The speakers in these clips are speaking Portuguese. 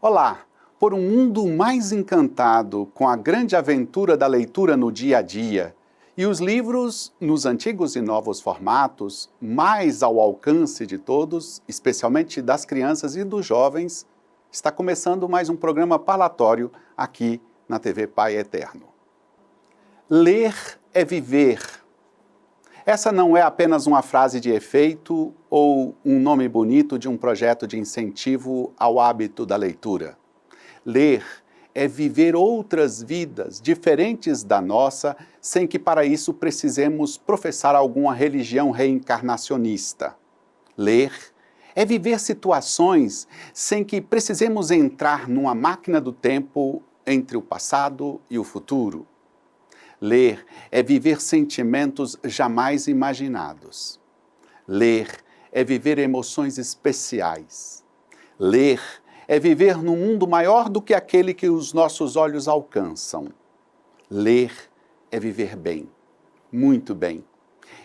Olá! Por um mundo mais encantado com a grande aventura da leitura no dia a dia e os livros nos antigos e novos formatos, mais ao alcance de todos, especialmente das crianças e dos jovens, está começando mais um programa parlatório aqui na TV Pai Eterno. Ler é viver. Essa não é apenas uma frase de efeito ou um nome bonito de um projeto de incentivo ao hábito da leitura. Ler é viver outras vidas diferentes da nossa, sem que para isso precisemos professar alguma religião reencarnacionista. Ler é viver situações sem que precisemos entrar numa máquina do tempo entre o passado e o futuro. Ler é viver sentimentos jamais imaginados. Ler é viver emoções especiais. Ler é viver num mundo maior do que aquele que os nossos olhos alcançam. Ler é viver bem, muito bem.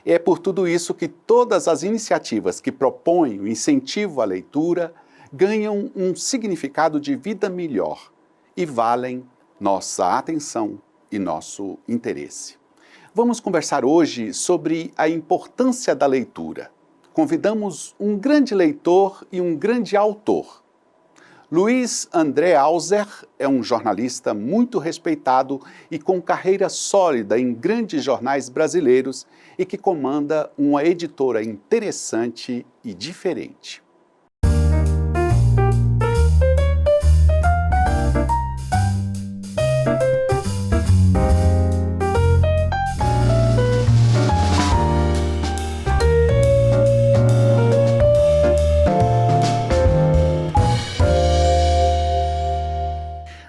E é por tudo isso que todas as iniciativas que propõem o incentivo à leitura ganham um significado de vida melhor e valem nossa atenção e nosso interesse. Vamos conversar hoje sobre a importância da leitura. Convidamos um grande leitor e um grande autor. Luiz André Auser é um jornalista muito respeitado e com carreira sólida em grandes jornais brasileiros e que comanda uma editora interessante e diferente.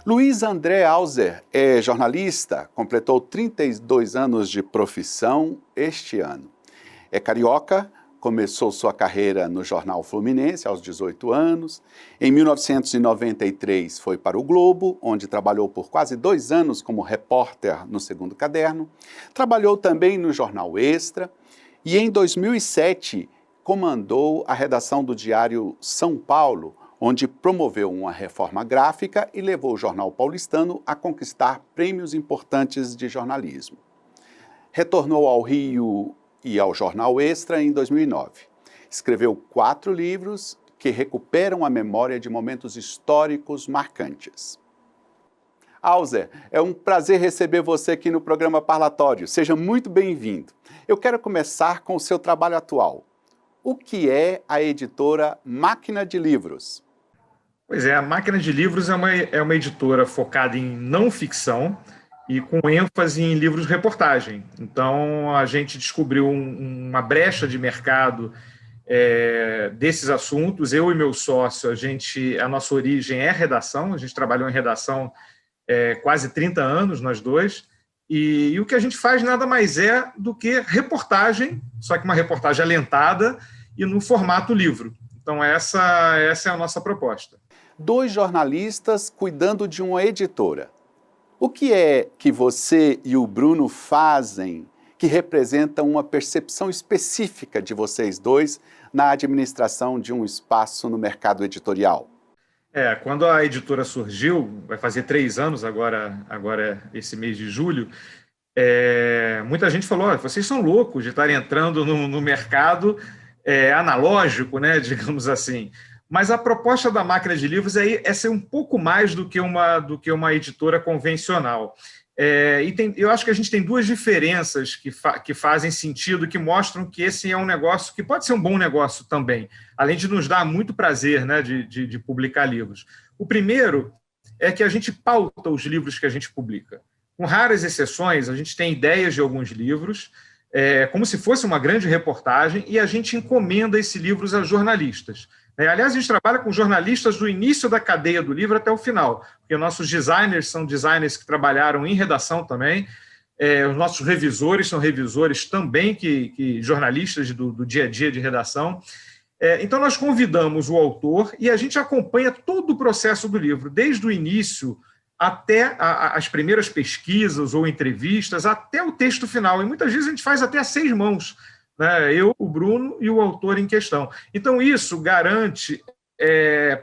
Luiz André Auser é jornalista, completou 32 anos de profissão este ano. É carioca, começou sua carreira no Jornal Fluminense aos 18 anos. Em 1993 foi para o Globo, onde trabalhou por quase 2 anos como repórter no Segundo Caderno. Trabalhou também no Jornal Extra e em 2007 comandou a redação do Diário São Paulo, onde promoveu uma reforma gráfica e levou o jornal paulistano a conquistar prêmios importantes de jornalismo. Retornou ao Rio e ao Jornal Extra em 2009. Escreveu 4 livros que recuperam a memória de momentos históricos marcantes. Auser, é um prazer receber você aqui no programa Parlatório. Seja muito bem-vindo. Eu quero começar com o seu trabalho atual. O que é a editora Máquina de Livros? Pois é, a Máquina de Livros é uma editora focada em não ficção e com ênfase em livros-reportagem. Então, a gente descobriu uma brecha de mercado desses assuntos. Eu e meu sócio, a nossa origem é redação, a gente trabalhou em redação quase 30 anos, nós dois, e o que a gente faz nada mais é do que reportagem, só que uma reportagem alentada e no formato livro. Então, essa é a nossa proposta. 2 jornalistas cuidando de uma editora. O que é que você e o Bruno fazem que representa uma percepção específica de vocês dois na administração de um espaço no mercado editorial? Quando a editora surgiu, vai fazer 3 anos agora esse mês de julho, muita gente falou, vocês são loucos de estarem entrando no mercado analógico, né, digamos assim. Mas a proposta da Máquina de Livros é ser um pouco mais do que uma editora convencional. Eu acho que a gente tem 2 diferenças que fazem sentido, que mostram que esse é um negócio que pode ser um bom negócio também, além de nos dar muito prazer, né, de publicar livros. O primeiro é que a gente pauta os livros que a gente publica. Com raras exceções, a gente tem ideias de alguns livros, como se fosse uma grande reportagem, e a gente encomenda esses livros a jornalistas. Aliás, a gente trabalha com jornalistas do início da cadeia do livro até o final, porque nossos designers são designers que trabalharam em redação também, os nossos revisores são revisores também que jornalistas do dia a dia de redação. Então, nós convidamos o autor e a gente acompanha todo o processo do livro, desde o início até as primeiras pesquisas ou entrevistas, até o texto final. E muitas vezes a gente faz até a 6 mãos, né? Eu, o Bruno e o autor em questão. Então, isso garante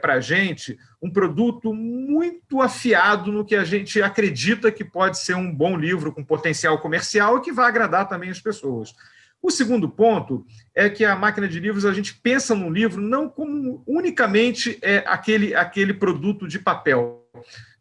para a gente um produto muito afiado no que a gente acredita que pode ser um bom livro com potencial comercial e que vai agradar também as pessoas. O segundo ponto é que a máquina de livros, a gente pensa no livro não como unicamente aquele produto de papel,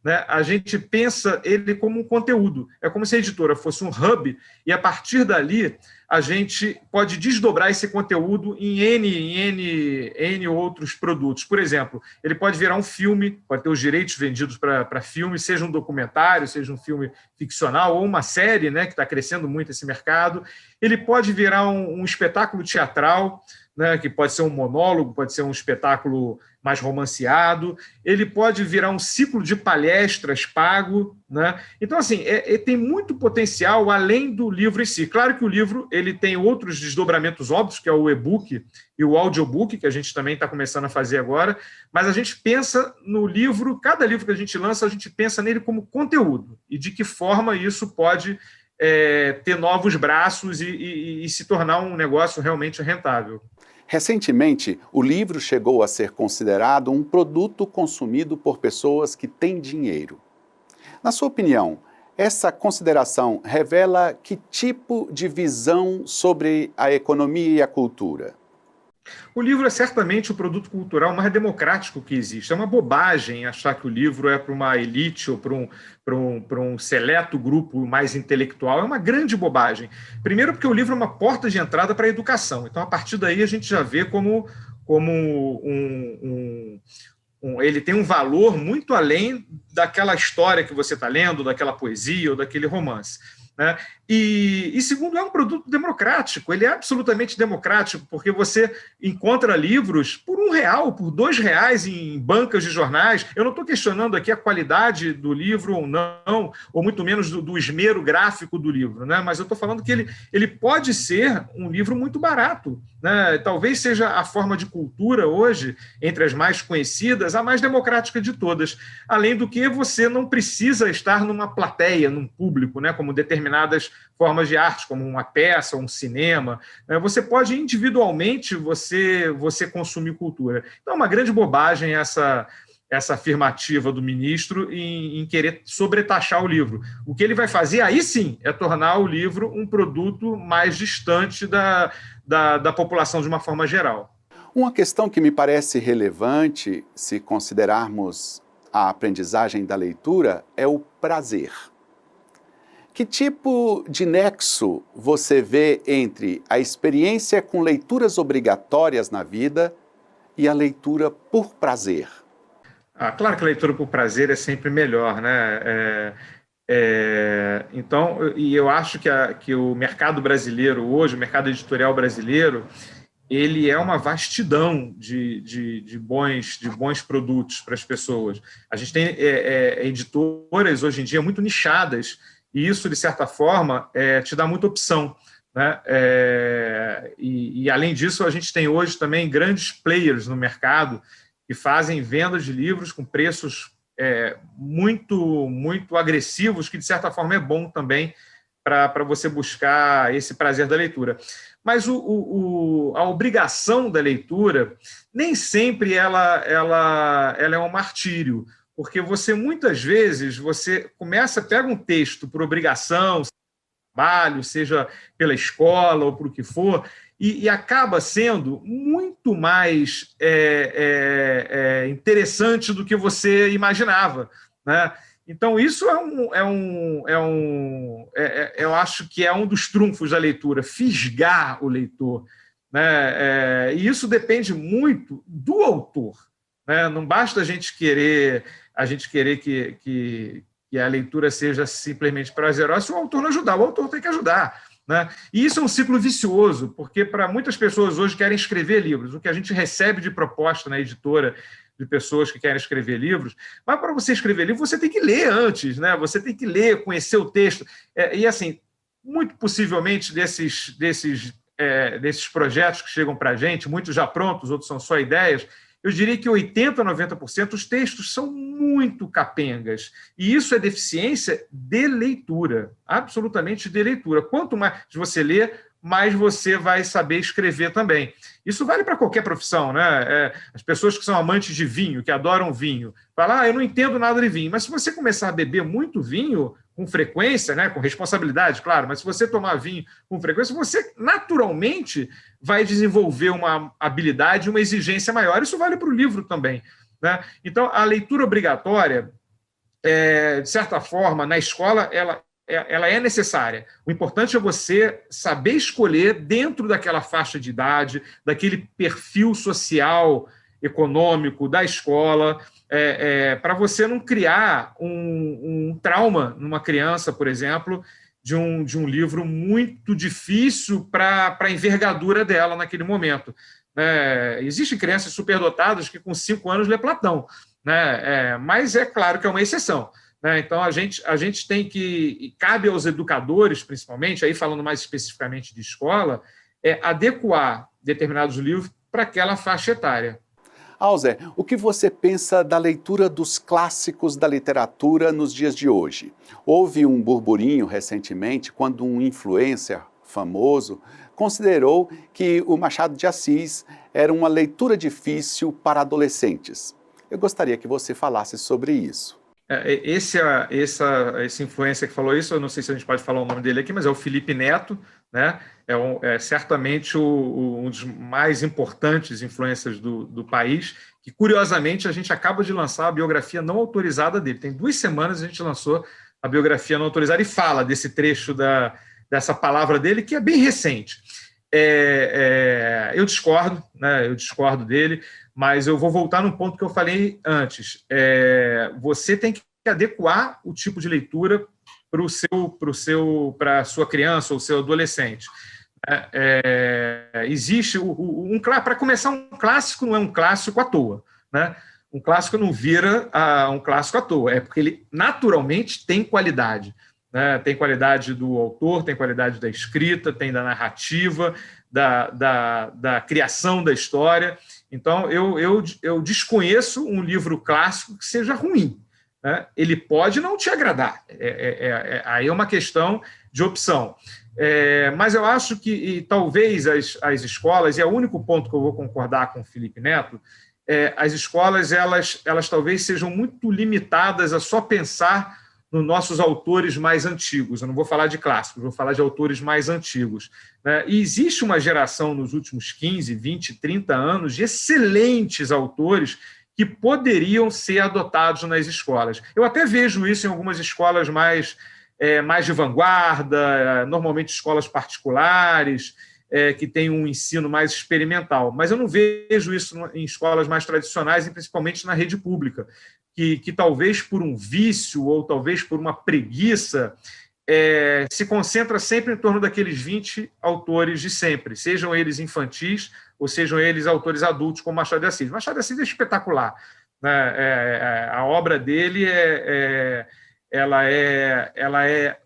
né? A gente pensa ele como um conteúdo. É como se a editora fosse um hub e, a partir dali, a gente pode desdobrar esse conteúdo em N outros produtos. Por exemplo, ele pode virar um filme, pode ter os direitos vendidos para filme, seja um documentário, seja um filme ficcional ou uma série, né, que está crescendo muito esse mercado. Ele pode virar um espetáculo teatral, né, que pode ser um monólogo, pode ser um espetáculo mais romanceado, ele pode virar um ciclo de palestras pago, né? Então, assim, tem muito potencial além do livro em si. Claro que o livro ele tem outros desdobramentos óbvios, que é o e-book e o audiobook, que a gente também está começando a fazer agora, mas a gente pensa no livro, cada livro que a gente lança, a gente pensa nele como conteúdo, e de que forma isso pode ter novos braços e se tornar um negócio realmente rentável. Recentemente, o livro chegou a ser considerado um produto consumido por pessoas que têm dinheiro. Na sua opinião, essa consideração revela que tipo de visão sobre a economia e a cultura? O livro é certamente o produto cultural mais democrático que existe. É uma bobagem achar que o livro é para uma elite ou para um seleto grupo mais intelectual. É uma grande bobagem. Primeiro porque o livro é uma porta de entrada para a educação. Então, a partir daí, a gente já vê como ele tem um valor muito além daquela história que você está lendo, daquela poesia ou daquele romance, né? E segundo, é um produto democrático, ele é absolutamente democrático, porque você encontra livros por R$1, por R$2 em bancas de jornais. Eu não estou questionando aqui a qualidade do livro ou não, ou muito menos do esmero gráfico do livro, né? Mas eu estou falando que ele pode ser um livro muito barato, né? Talvez seja a forma de cultura hoje, entre as mais conhecidas, a mais democrática de todas. Além do que, você não precisa estar numa plateia, num público, né? Como determinadas formas de arte, como uma peça, um cinema. Você pode, individualmente, você consumir cultura. Então, é uma grande bobagem essa afirmativa do ministro em querer sobretaxar o livro. O que ele vai fazer, aí sim, é tornar o livro um produto mais distante da população de uma forma geral. Uma questão que me parece relevante, se considerarmos a aprendizagem da leitura, é o prazer. Que tipo de nexo você vê entre a experiência com leituras obrigatórias na vida e a leitura por prazer? Claro que a leitura por prazer é sempre melhor, né? Então, e eu acho que o mercado brasileiro hoje, o mercado editorial brasileiro, ele é uma vastidão de bons produtos para as pessoas. A gente tem editoras hoje em dia muito nichadas, e isso, de certa forma, te dá muita opção, né? E, além disso, a gente tem hoje também grandes players no mercado que fazem vendas de livros com preços muito, muito agressivos, que, de certa forma, é bom também para você buscar esse prazer da leitura. Mas a obrigação da leitura, nem sempre ela é um martírio, porque muitas vezes, pega um texto por obrigação, trabalho, seja pela escola ou por o que for, e acaba sendo muito mais interessante do que você imaginava, né? Então, isso eu acho que é um dos trunfos da leitura, fisgar o leitor, né? E isso depende muito do autor, né? Não basta a gente querer que a leitura seja simplesmente prazerosa se o autor não ajudar. O autor tem que ajudar, né? E isso é um ciclo vicioso, porque para muitas pessoas hoje querem escrever livros. O que a gente recebe de proposta na editora de pessoas que querem escrever livros, mas para você escrever livro, você tem que ler antes, né? Você tem que ler, conhecer o texto. E assim, muito possivelmente desses projetos que chegam para a gente, muitos já prontos, outros são só ideias, eu diria que 80% a 90% os textos são muito capengas. E isso é deficiência de leitura, absolutamente de leitura. Quanto mais você lê, mais você vai saber escrever também. Isso vale para qualquer profissão, né? As pessoas que são amantes de vinho, que adoram vinho, falam, eu não entendo nada de vinho. Mas se você começar a beber muito vinho, com frequência, né? Com responsabilidade, claro, mas se você tomar vinho com frequência, você naturalmente vai desenvolver uma habilidade, uma exigência maior. Isso vale para o livro também, né? Então, a leitura obrigatória, de certa forma, na escola, ela é necessária. O importante é você saber escolher dentro daquela faixa de idade, daquele perfil social, econômico da escola, para você não criar um trauma numa criança, por exemplo, de um livro muito difícil para a envergadura dela naquele momento. Existem crianças superdotadas que com 5 anos lê Platão, né? Mas é claro que é uma exceção. Então, a gente tem que, cabe aos educadores, principalmente, aí falando mais especificamente de escola, adequar determinados livros para aquela faixa etária. Alzer, o que você pensa da leitura dos clássicos da literatura nos dias de hoje? Houve um burburinho recentemente quando um influencer famoso considerou que o Machado de Assis era uma leitura difícil para adolescentes. Eu gostaria que você falasse sobre isso. Esse influencer que falou isso, eu não sei se a gente pode falar o nome dele aqui, mas é o Felipe Neto, né? É certamente um dos mais importantes influencers do país, que curiosamente a gente acaba de lançar a biografia não autorizada dele. Tem 2 semanas a gente lançou a biografia não autorizada e fala desse trecho dessa palavra dele, que é bem recente. Eu discordo, né? Eu discordo dele, mas eu vou voltar num ponto que eu falei antes. Você tem que adequar o tipo de leitura para a sua criança ou seu adolescente. Existe para começar, um clássico não é um clássico à toa, né? Um clássico não vira um clássico à toa, porque ele naturalmente tem qualidade. Tem qualidade do autor, tem qualidade da escrita, tem da narrativa, da criação da história. Então, eu desconheço um livro clássico que seja ruim, né? Ele pode não te agradar, aí é uma questão de opção. Mas eu acho que talvez as escolas, e é o único ponto que eu vou concordar com o Felipe Neto, as escolas elas talvez sejam muito limitadas a só pensar nos nossos autores mais antigos. Eu não vou falar de clássicos, vou falar de autores mais antigos. E existe uma geração nos últimos 15, 20, 30 anos de excelentes autores que poderiam ser adotados nas escolas. Eu até vejo isso em algumas escolas mais de vanguarda, normalmente escolas particulares, que têm um ensino mais experimental. Mas eu não vejo isso em escolas mais tradicionais, e principalmente na rede pública, que talvez por um vício ou talvez por uma preguiça se concentra sempre em torno daqueles 20 autores de sempre, sejam eles infantis ou sejam eles autores adultos, como Machado de Assis. Machado de Assis é espetacular, né? A obra dele ela é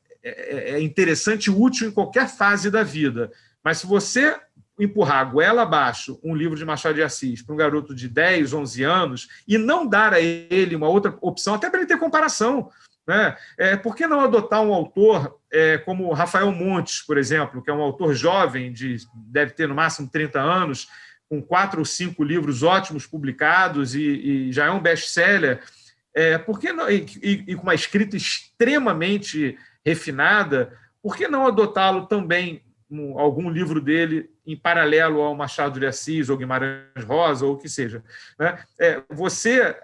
interessante e útil em qualquer fase da vida, mas se você empurrar a goela abaixo um livro de Machado de Assis para um garoto de 10, 11 anos e não dar a ele uma outra opção, até para ele ter comparação, né? Por que não adotar um autor como Rafael Montes, por exemplo, que é um autor jovem, deve ter no máximo 30 anos, com 4 ou 5 livros ótimos publicados e já é um best-seller, por que não, e com uma escrita extremamente refinada, por que não adotá-lo também, algum livro dele em paralelo ao Machado de Assis ou Guimarães Rosa ou o que seja, né? Você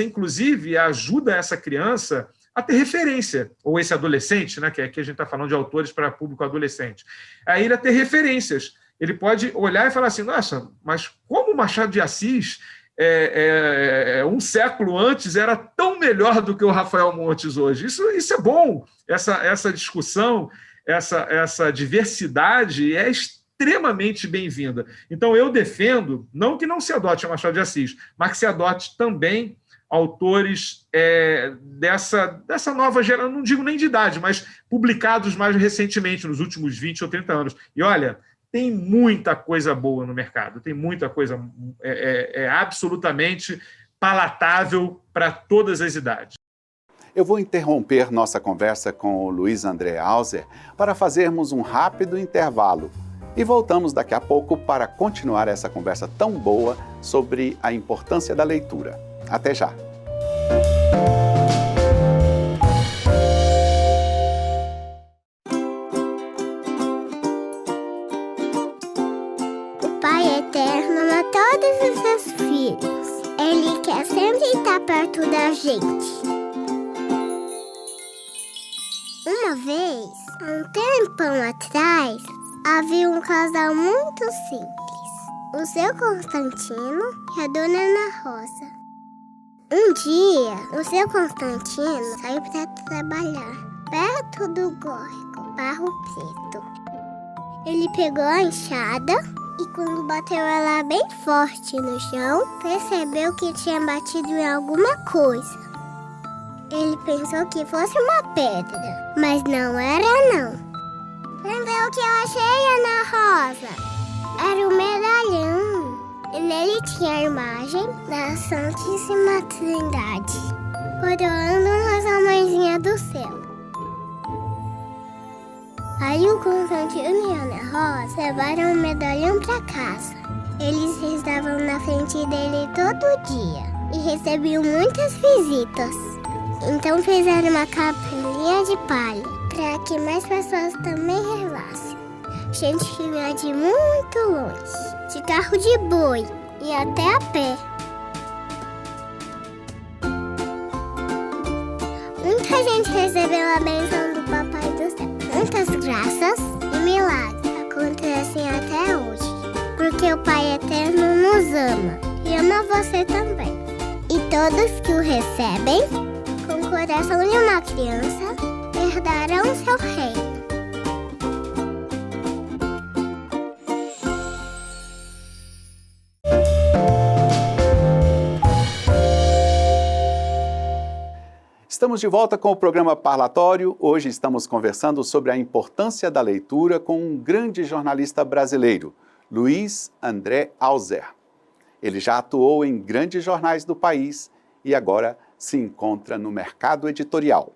inclusive ajuda essa criança a ter referência, ou esse adolescente, né, que aqui a gente está falando de autores para público adolescente, a ele a ter referências. Ele pode olhar e falar assim, nossa, mas como o Machado de Assis um século antes era tão melhor do que o Rafael Montes hoje. Isso é bom, essa discussão, essa diversidade é extremamente bem-vinda. Então, eu defendo, não que não se adote a Machado de Assis, mas que se adote também autores dessa nova geração, não digo nem de idade, mas publicados mais recentemente, nos últimos 20 ou 30 anos. E, olha, tem muita coisa boa no mercado, tem muita coisa absolutamente palatável para todas as idades. Eu vou interromper nossa conversa com o Luiz André Alzer para fazermos um rápido intervalo. E voltamos daqui a pouco para continuar essa conversa tão boa sobre a importância da leitura. Até já! O Pai Eterno ama todos os seus filhos. Ele quer sempre estar perto da gente. Uma vez, há um tempão atrás, havia um casal muito simples. O seu Constantino e a dona Ana Rosa. Um dia, o seu Constantino saiu para trabalhar, perto do Gorgo, Barro Preto. Ele pegou a enxada e quando bateu ela bem forte no chão, percebeu que tinha batido em alguma coisa. Ele pensou que fosse uma pedra, mas não era não. Vê o que eu achei, Ana Rosa? Era um medalhão. E nele tinha a imagem da Santíssima Trindade, coroando Nossa Mãezinha do Céu. Aí o Constantino e a Ana Rosa levaram o medalhão para casa. Eles estavam na frente dele todo dia e recebiam muitas visitas. Então fizeram uma capelinha de palha para que mais pessoas também rezassem. Gente que vinha de muito longe, de carro de boi e até a pé. Muita gente recebeu a bênção do Papai do Céu. Muitas graças e milagres acontecem até hoje, porque o Pai Eterno nos ama e ama você também. E todos que o recebem, com o coração de uma criança, herdarão seu reino. Estamos de volta com o programa Parlatório. Hoje estamos conversando sobre a importância da leitura com um grande jornalista brasileiro, Luiz André Hauser. Ele já atuou em grandes jornais do país e agora se encontra no mercado editorial.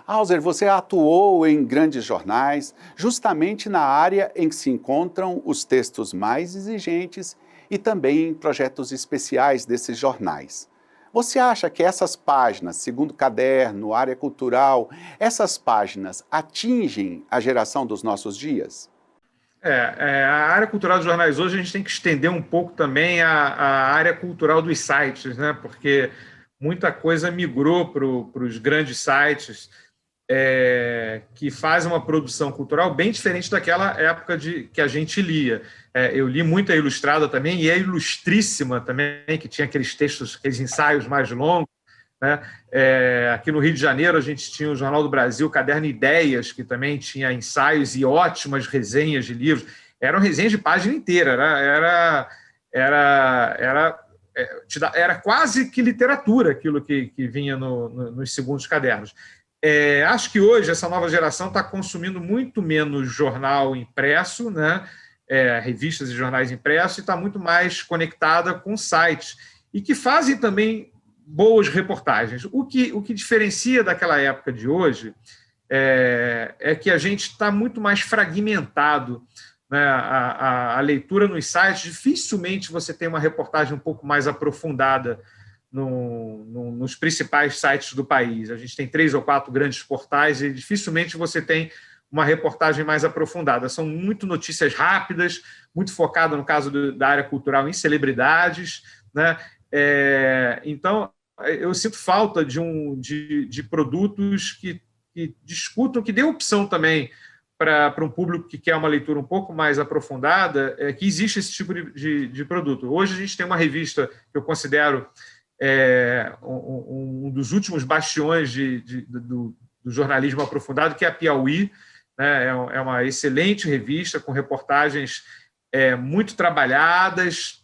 Hauser, você atuou em grandes jornais, justamente na área em que se encontram os textos mais exigentes e também em projetos especiais desses jornais. Você acha que essas páginas, Segundo Caderno, Área Cultural, essas páginas atingem a geração dos nossos dias? A área cultural dos jornais hoje a gente tem que estender um pouco também a área cultural dos sites, né? Porque muita coisa migrou para os grandes sites que fazem uma produção cultural bem diferente daquela época que a gente lia. Eu li muito a Ilustrada também, e a Ilustríssima também, que tinha aqueles textos, aqueles ensaios mais longos, né? Aqui no Rio de Janeiro a gente tinha o Jornal do Brasil, o Caderno Ideias, que também tinha ensaios e ótimas resenhas de livros. Eram resenhas de página inteira, era quase que literatura aquilo que vinha nos segundos cadernos. Acho que hoje essa nova geração está consumindo muito menos jornal impresso, né? Revistas e jornais impressos, e está muito mais conectada com sites, e que fazem também boas reportagens. O que diferencia daquela época de hoje é que a gente está muito mais fragmentado, né? A leitura nos sites, dificilmente você tem uma reportagem um pouco mais aprofundada nos principais sites do país. A gente tem 3 ou 4 grandes portais e dificilmente você tem uma reportagem mais aprofundada. São muito notícias rápidas, muito focada, no caso da área cultural, em celebridades, né? Então, eu sinto falta de produtos que discutam, que dê opção também para um público que quer uma leitura um pouco mais aprofundada, que existe esse tipo de produto. Hoje a gente tem uma revista que eu considero um dos últimos bastiões do jornalismo aprofundado, que é a Piauí, né? É uma excelente revista, com reportagens muito trabalhadas,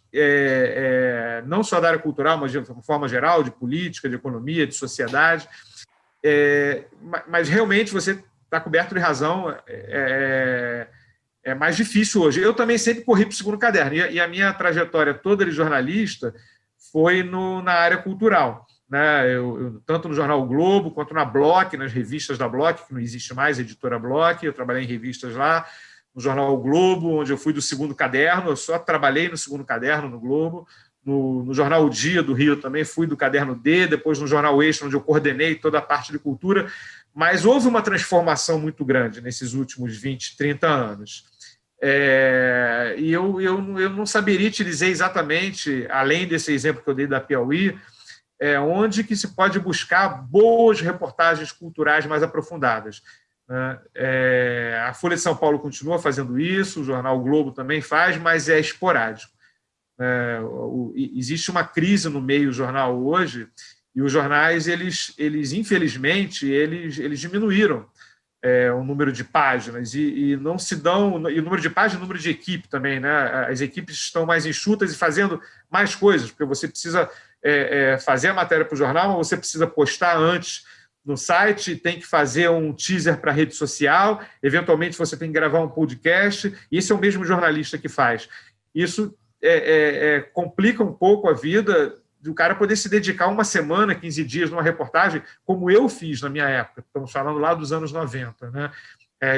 não só da área cultural, mas de uma forma geral, de política, de economia, de sociedade. Mas realmente você está coberto de razão, é mais difícil hoje. Eu também sempre corri para o segundo caderno, e a minha trajetória toda de jornalista foi na área cultural, né? Eu, tanto no jornal o Globo, quanto na Block, nas revistas da Block, que não existe mais, a editora Block, eu trabalhei em revistas lá, no jornal O Globo, onde eu fui do segundo caderno, eu só trabalhei no segundo caderno no Globo. No jornal O Dia do Rio também fui do caderno D, depois no jornal Extra, onde eu coordenei toda a parte de cultura, mas houve uma transformação muito grande nesses últimos 20, 30 anos. E eu não saberia te dizer exatamente, além desse exemplo que eu dei da Piauí, onde que se pode buscar boas reportagens culturais mais aprofundadas. A Folha de São Paulo continua fazendo isso, o jornal o Globo também faz, mas é esporádico. Existe uma crise no meio jornal hoje, e os jornais, eles infelizmente, eles diminuíram o número de páginas, e não se dão, e o número de páginas e o número de equipe também, né? As equipes estão mais enxutas e fazendo mais coisas, porque você precisa fazer a matéria para o jornal, mas você precisa postar antes no site, tem que fazer um teaser para a rede social, eventualmente você tem que gravar um podcast, e esse é o mesmo jornalista que faz. Isso complica um pouco a vida do cara poder se dedicar uma semana, 15 dias numa reportagem, como eu fiz na minha época, estamos falando lá dos anos 90, né?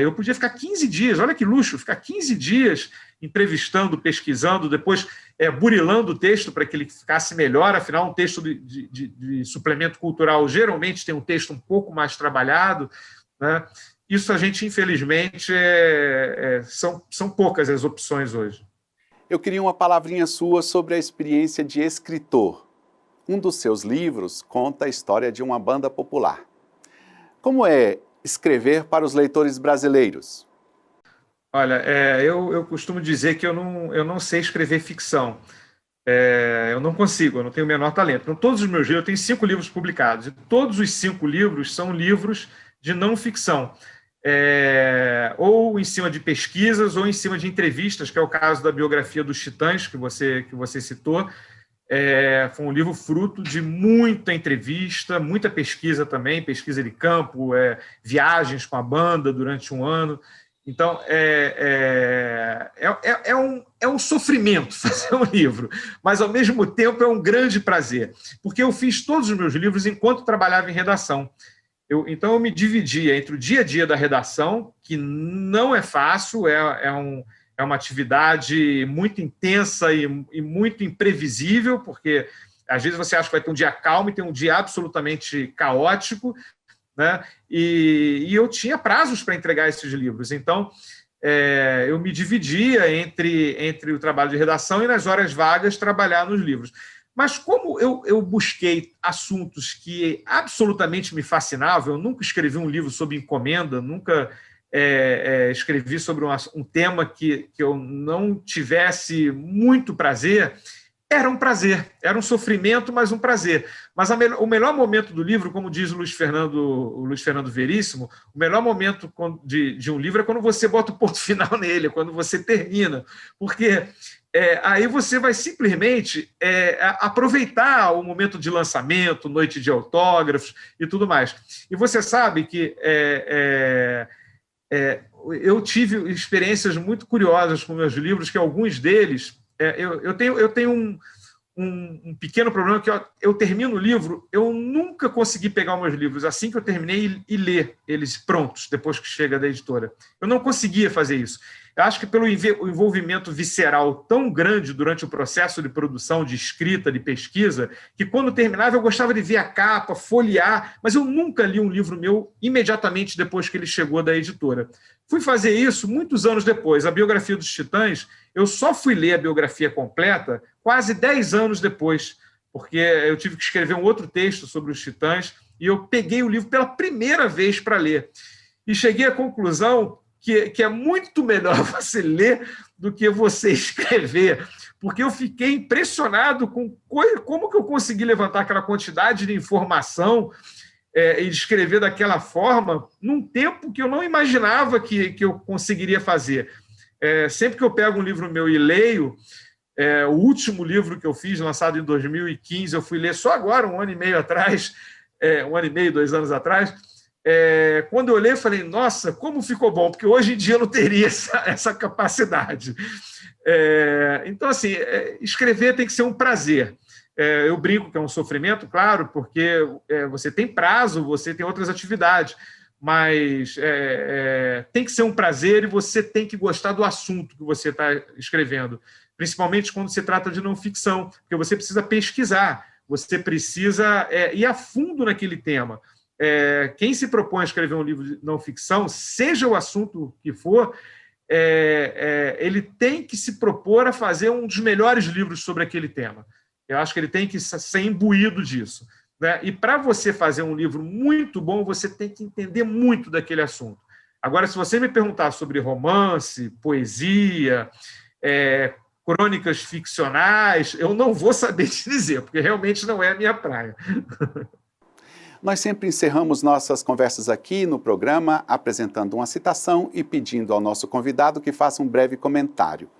Eu podia ficar 15 dias, olha que luxo, ficar 15 dias entrevistando, pesquisando, depois burilando o texto para que ele ficasse melhor, afinal, um texto de suplemento cultural geralmente tem um texto um pouco mais trabalhado, né? Isso a gente, infelizmente, são poucas as opções hoje. Eu queria uma palavrinha sua sobre a experiência de escritor. Um dos seus livros conta a história de uma banda popular. Como é escrever para os leitores brasileiros? Olha, eu costumo dizer que eu não sei escrever ficção. Eu não consigo, eu não tenho o menor talento. Então, todos os meus livros, eu tenho 5 livros publicados, e todos os 5 livros são livros de não ficção. Ou em cima de pesquisas, ou em cima de entrevistas, que é o caso da biografia dos Titãs, que você citou. Foi um livro fruto de muita entrevista, muita pesquisa também, pesquisa de campo, viagens com a banda durante um ano. Então, é um sofrimento fazer um livro, mas, ao mesmo tempo, é um grande prazer, porque eu fiz todos os meus livros enquanto trabalhava em redação. Então, eu me dividia entre o dia a dia da redação, que não é fácil, é uma atividade muito intensa e muito imprevisível, porque às vezes você acha que vai ter um dia calmo e tem um dia absolutamente caótico, né? E eu tinha prazos para entregar esses livros. Então, eu me dividia entre o trabalho de redação e, nas horas vagas, trabalhar nos livros. Mas como eu busquei assuntos que absolutamente me fascinavam, eu nunca escrevi um livro sob encomenda, nunca escrevi sobre um tema que eu não tivesse muito prazer, era um prazer, era um sofrimento, mas um prazer. Mas o melhor momento do livro, como diz o Luiz Fernando Veríssimo, o melhor momento de um livro é quando você bota o ponto final nele, quando você termina, porque aí você vai simplesmente aproveitar o momento de lançamento, noite de autógrafos e tudo mais. E você sabe que eu tive experiências muito curiosas com meus livros, que alguns deles... Eu tenho um pequeno problema, que eu termino o livro, eu nunca consegui pegar os meus livros assim que eu terminei e ler eles prontos, depois que chega da editora. Eu não conseguia fazer isso. Eu acho que pelo envolvimento visceral tão grande durante o processo de produção, de escrita, de pesquisa, que quando terminava eu gostava de ver a capa, folhear, mas eu nunca li um livro meu imediatamente depois que ele chegou da editora. Fui fazer isso muitos anos depois. A biografia dos Titãs, eu só fui ler a biografia completa quase 10 anos depois, porque eu tive que escrever um outro texto sobre os Titãs e eu peguei o livro pela primeira vez para ler. E cheguei à conclusão que é muito melhor você ler do que você escrever, porque eu fiquei impressionado com como que eu consegui levantar aquela quantidade de informação e escrever daquela forma num tempo que eu não imaginava que eu conseguiria fazer. Sempre que eu pego um livro meu e leio, o último livro que eu fiz, lançado em 2015, eu fui ler só agora, 1 ano e meio atrás, 1 ano e meio, 2 anos atrás. Quando eu olhei, eu falei, nossa, como ficou bom, porque hoje em dia eu não teria essa capacidade. Então, assim, escrever tem que ser um prazer. Eu brinco que é um sofrimento, claro, porque você tem prazo, você tem outras atividades, mas tem que ser um prazer e você tem que gostar do assunto que você está escrevendo, principalmente quando se trata de não ficção, porque você precisa pesquisar, você precisa ir a fundo naquele tema. Quem se propõe a escrever um livro de não ficção, seja o assunto que for, ele tem que se propor a fazer um dos melhores livros sobre aquele tema. Eu acho que ele tem que ser imbuído disso, né? E para você fazer um livro muito bom, você tem que entender muito daquele assunto. Agora, se você me perguntar sobre romance, poesia, crônicas ficcionais, eu não vou saber te dizer, porque realmente não é a minha praia. Nós sempre encerramos nossas conversas aqui no programa apresentando uma citação e pedindo ao nosso convidado que faça um breve comentário.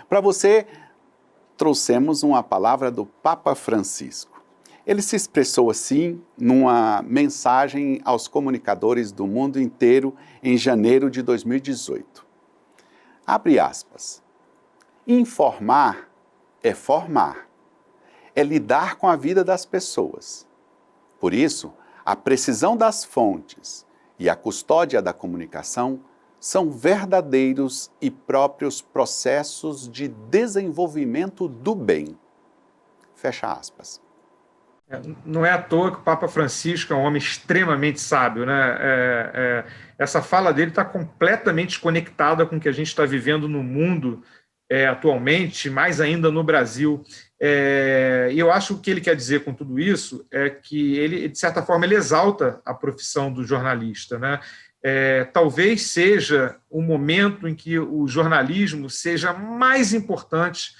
Para você, trouxemos uma palavra do Papa Francisco. Ele se expressou assim numa mensagem aos comunicadores do mundo inteiro em janeiro de 2018. Abre aspas. Informar é formar, é lidar com a vida das pessoas. Por isso, a precisão das fontes e a custódia da comunicação são verdadeiros e próprios processos de desenvolvimento do bem. Fecha aspas. Não é à toa que o Papa Francisco é um homem extremamente sábio, né? Essa fala dele está completamente conectada com o que a gente está vivendo no mundo atualmente, mais ainda no Brasil. E eu acho que o que ele quer dizer com tudo isso é que ele, de certa forma, ele exalta a profissão do jornalista, né? Talvez seja o momento em que o jornalismo seja mais importante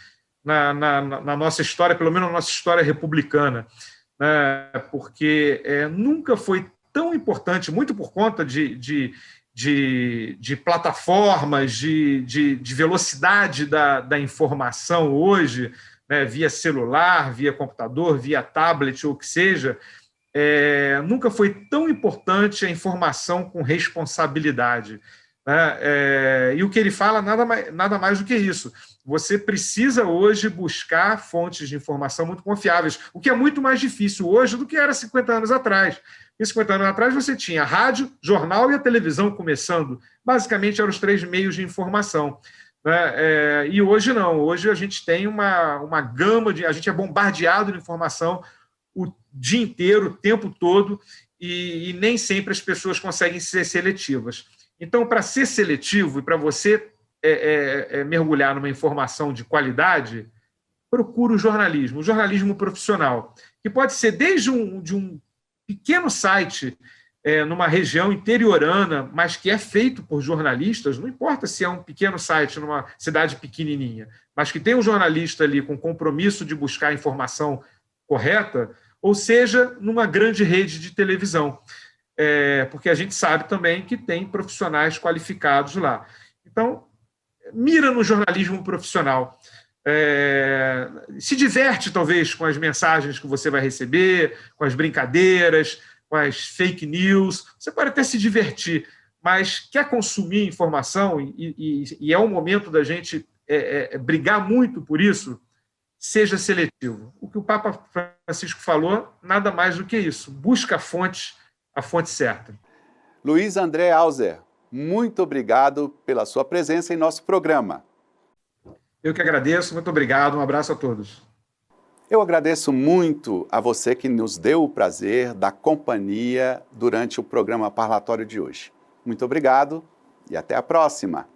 na nossa história, pelo menos na nossa história republicana, né? Porque nunca foi tão importante, muito por conta de plataformas, de velocidade da informação hoje, né, via celular, via computador, via tablet, ou o que seja, nunca foi tão importante a informação com responsabilidade, né? E o que ele fala nada mais do que isso. Você precisa hoje buscar fontes de informação muito confiáveis, o que é muito mais difícil hoje do que era 50 anos atrás. E 50 anos atrás você tinha a rádio, jornal e a televisão começando. Basicamente eram os 3 meios de informação, né? E hoje não. Hoje a gente tem uma gama a gente é bombardeado de informação o dia inteiro, o tempo todo, e nem sempre as pessoas conseguem ser seletivas. Então, para ser seletivo e para você mergulhar numa informação de qualidade, procura o jornalismo profissional, que pode ser desde um pequeno site numa região interiorana, mas que é feito por jornalistas, não importa se é um pequeno site numa cidade pequenininha, mas que tem um jornalista ali com compromisso de buscar a informação correta, ou seja, numa grande rede de televisão, porque a gente sabe também que tem profissionais qualificados lá. Então, mira no jornalismo profissional. Se diverte, talvez, com as mensagens que você vai receber, com as brincadeiras, com as fake news. Você pode até se divertir, mas quer consumir informação, e é o momento da gente brigar muito por isso, seja seletivo. O que o Papa Francisco falou, nada mais do que isso. Busca a fonte certa. Luiz André Hauser, muito obrigado pela sua presença em nosso programa. Eu que agradeço, muito obrigado, um abraço a todos. Eu agradeço muito a você que nos deu o prazer da companhia durante o programa parlatório de hoje. Muito obrigado e até a próxima.